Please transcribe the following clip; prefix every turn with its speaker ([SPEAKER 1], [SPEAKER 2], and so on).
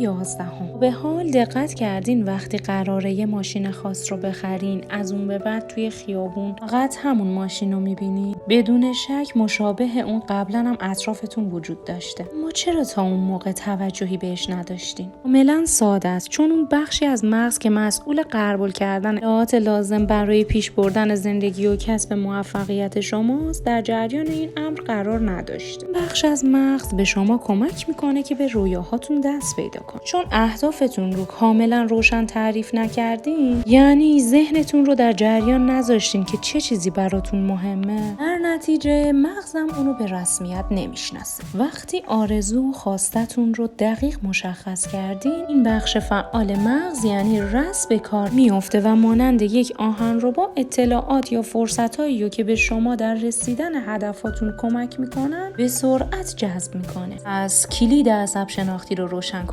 [SPEAKER 1] 11. به حال دقت کردین وقتی قراره یه ماشین خاص رو بخرین از اون به بعد توی خیابون فقط همون ماشین رو میبینی؟ بدون شک مشابه اون قبلا هم اطرافتون وجود داشته. ما چرا تا اون موقع توجهی بهش نداشتین؟ کاملا ساده است، چون اون بخشی از مغز که مسئول غربال کردن اطلاعات لازم برای پیش بردن زندگی و کسب موفقیت شماست در جریان این امر قرار نداشته. بخش از مغز به شما کمک میکنه که به رویاهاتون دست پیدا کنید. چون اهدافتون رو کاملا روشن تعریف نکردین، یعنی ذهنتون رو در جریان نذاشتین که چه چیزی براتون مهمه، در نتیجه مغزم اونو به رسمیت نمیشناسه. وقتی آرزو و خواستتون رو دقیق مشخص کردین، این بخش فعال مغز یعنی رس به کار میفته و مانند یک آهنربا اطلاعات یا فرصتایی رو که به شما در رسیدن هدفاتون کمک میکنن به سرعت جذب میکنه. از کلید عصب شناختی رو روشن کنید.